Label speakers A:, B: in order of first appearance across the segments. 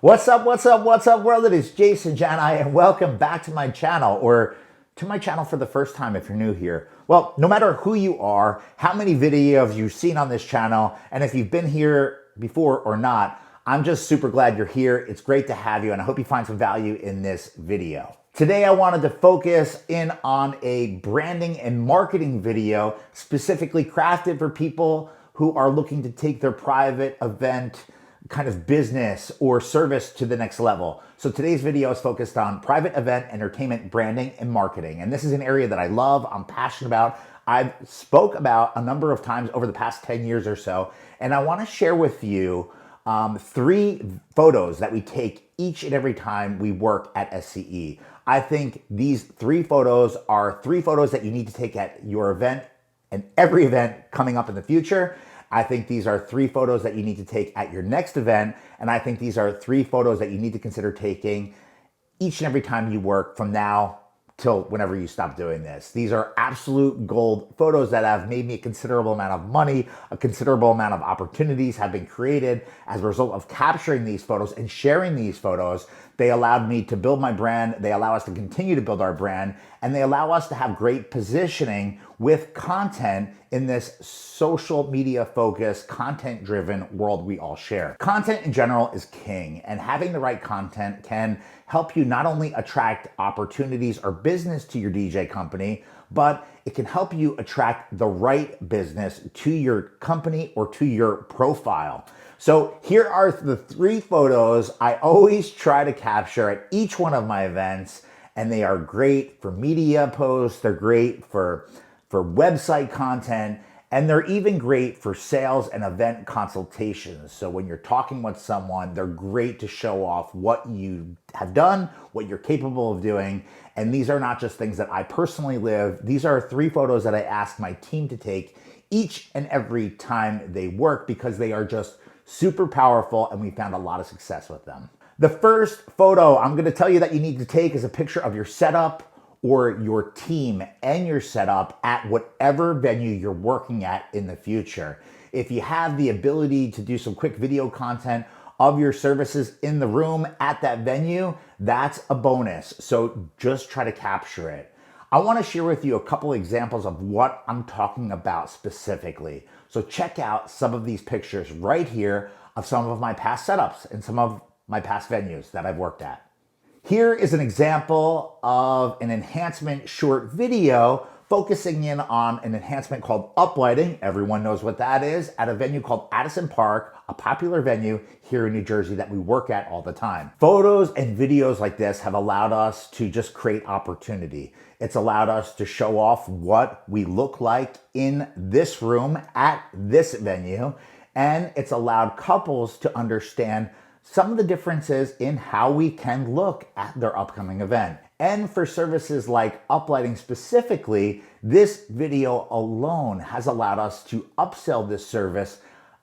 A: What's up, world? It is Jason Jani, and welcome back to my channel, or to my channel for the first time if you're new here. Well, no matter who you are, how many videos you've seen on this channel, and if you've been here before or not, I'm just super glad you're here. It's great to have you, and I hope you find some value in this video. Today, I wanted to focus in on a branding and marketing video specifically crafted for people who are looking to take their private event kind of business or service to the next level. So today's video is focused on private event entertainment branding and marketing. And this is an area that I love, I'm passionate about. I've spoke about a number of times over the past 10 years or so. And I want to share with you 3 photos that we take each and every time we work at SCE. I think these 3 photos are 3 photos that you need to take at your event and every event coming up in the future. I think these are 3 photos that you need to take at your next event. And I think these are 3 photos that you need to consider taking each and every time you work from now till whenever you stop doing this. These are absolute gold photos that have made me a considerable amount of money, a considerable amount of opportunities have been created as a result of capturing these photos and sharing these photos. They allowed me to build my brand, they allow us to continue to build our brand, and they allow us to have great positioning with content in this social media focused, content driven world we all share. Content in general is king, and having the right content can help you not only attract opportunities or business to your DJ company, but it can help you attract the right business to your company or to your profile. So here are the 3 photos I always try to capture at each one of my events, and they are great for media posts, they're great for website content, and they're even great for sales and event consultations. So when you're talking with someone, they're great to show off what you have done, what you're capable of doing. And these are not just things that I personally live. These are 3 photos that I ask my team to take each and every time they work because they are just super powerful and we found a lot of success with them. The first photo I'm gonna tell you that you need to take is a picture of your setup or your team and your setup at whatever venue you're working at in the future. If you have the ability to do some quick video content of your services in the room at that venue, that's a bonus. So just try to capture it. I want to share with you a couple examples of what I'm talking about specifically. So check out some of these pictures right here of some of my past setups and some of my past venues that I've worked at. Here is an example of an enhancement short video focusing in on an enhancement called uplighting. Everyone knows what that is, at a venue called Addison Park, a popular venue here in New Jersey that we work at all the time. Photos and videos like this have allowed us to just create opportunity. It's allowed us to show off what we look like in this room at this venue, and it's allowed couples to understand some of the differences in how we can look at their upcoming event. And for services like uplighting specifically, this video alone has allowed us to upsell this service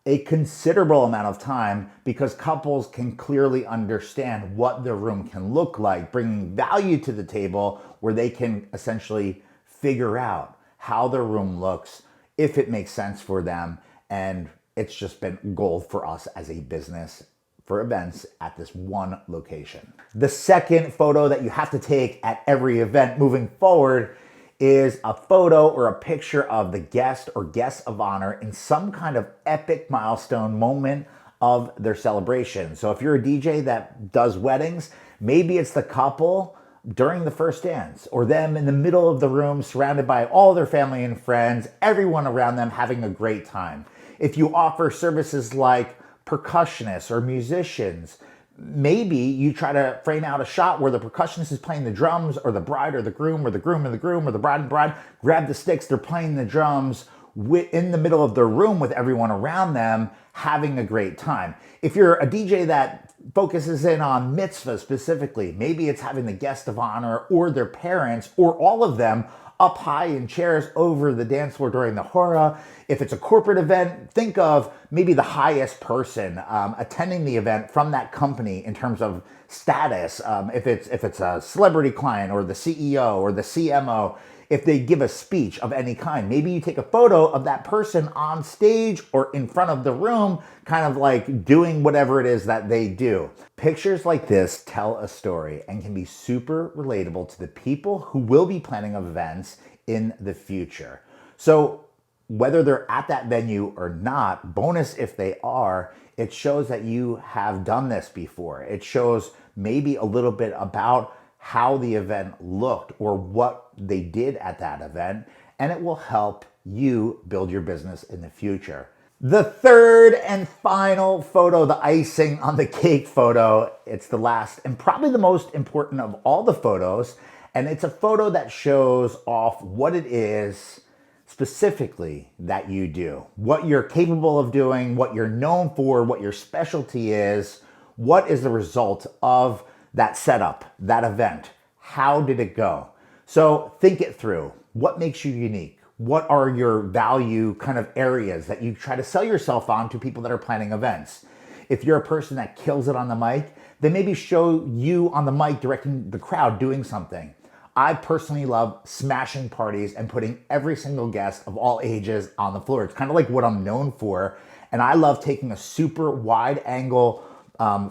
A: a considerable amount of time because couples can clearly understand what their room can look like, bringing value to the table where they can essentially figure out how their room looks, if it makes sense for them. And it's just been gold for us as a business for events at this one location. The second photo that you have to take at every event moving forward is a photo or a picture of the guest or guests of honor in some kind of epic milestone moment of their celebration. So if you're a DJ that does weddings, maybe it's the couple during the first dance, or them in the middle of the room surrounded by all their family and friends, everyone around them having a great time. If you offer services like percussionists or musicians, maybe you try to frame out a shot where the percussionist is playing the drums, or the bride or the groom, or the groom and the groom, or the bride and bride grab the sticks, they're playing the drums in the middle of the room with everyone around them having a great time. If you're a DJ that focuses in on mitzvah specifically, maybe it's having the guest of honor or their parents or all of them up high in chairs over the dance floor during the hora. If it's a corporate event, think of maybe the highest person attending the event from that company in terms of status. If it's a celebrity client or the CEO or the CMO, if they give a speech of any kind. Maybe you take a photo of that person on stage or in front of the room, kind of like doing whatever it is that they do. Pictures like this tell a story and can be super relatable to the people who will be planning events in the future. So whether they're at that venue or not, bonus if they are, it shows that you have done this before. It shows maybe a little bit about how the event looked or what they did at that event, and it will help you build your business in the future. The third and final photo, the icing on the cake photo, it's the last and probably the most important of all the photos, and it's a photo that shows off what it is specifically that you do, what you're capable of doing, what you're known for, what your specialty is, what is the result of that setup, that event. How did it go? So think it through. What makes you unique? What are your value kind of areas that you try to sell yourself on to people that are planning events? If you're a person that kills it on the mic, then maybe show you on the mic directing the crowd doing something. I personally love smashing parties and putting every single guest of all ages on the floor. It's kind of like what I'm known for. And I love taking a super wide angle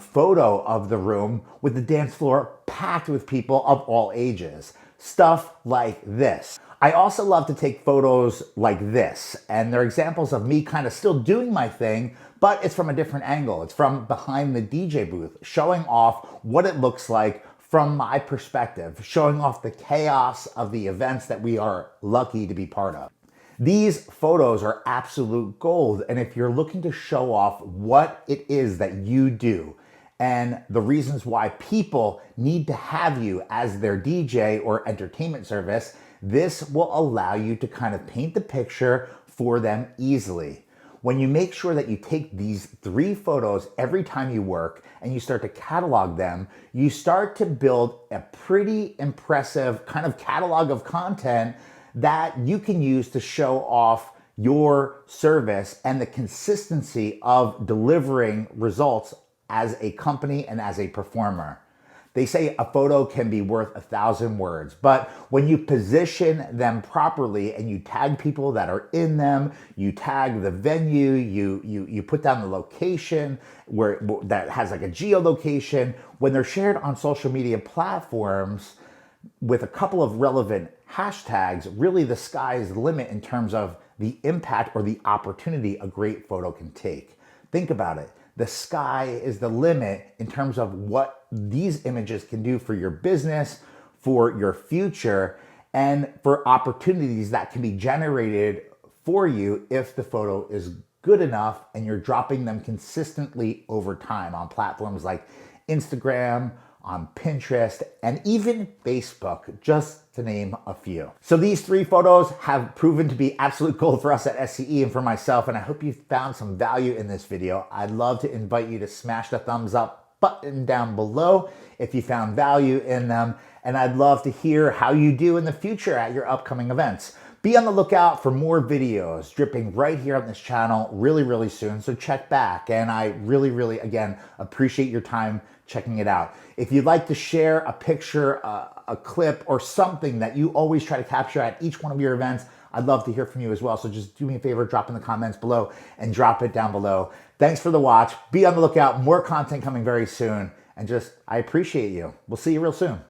A: photo of the room with the dance floor packed with people of all ages. Stuff like this. I also love to take photos like this, and they're examples of me kind of still doing my thing, but it's from a different angle. It's from behind the DJ booth, showing off what it looks like from my perspective, showing off the chaos of the events that we are lucky to be part of. These photos are absolute gold, and if you're looking to show off what it is that you do and the reasons why people need to have you as their DJ or entertainment service, this will allow you to kind of paint the picture for them easily. When you make sure that you take these 3 photos every time you work and you start to catalog them, you start to build a pretty impressive kind of catalog of content that you can use to show off your service and the consistency of delivering results as a company and as a performer. They say a photo can be worth 1,000 words, but when you position them properly and you tag people that are in them, you tag the venue, you put down the location where that has like a geolocation, when they're shared on social media platforms with a couple of relevant hashtags, really the sky is the limit in terms of the impact or the opportunity a great photo can take. Think about it. The sky is the limit in terms of what these images can do for your business, for your future, and for opportunities that can be generated for you if the photo is good enough and you're dropping them consistently over time on platforms like Instagram, on Pinterest, and even Facebook, just to name a few. So these 3 photos have proven to be absolute gold for us at SCE and for myself, and I hope you found some value in this video. I'd love to invite you to smash the thumbs up button down below if you found value in them, and I'd love to hear how you do in the future at your upcoming events. Be on the lookout for more videos dripping right here on this channel really soon, so check back, and I really, again, appreciate your time checking it out. If you'd like to share a picture, a clip, or something that you always try to capture at each one of your events, I'd love to hear from you as well. So just do me a favor, drop in the comments below and drop it down below. Thanks for the watch. Be on the lookout. More content coming very soon. And I appreciate you. We'll see you real soon.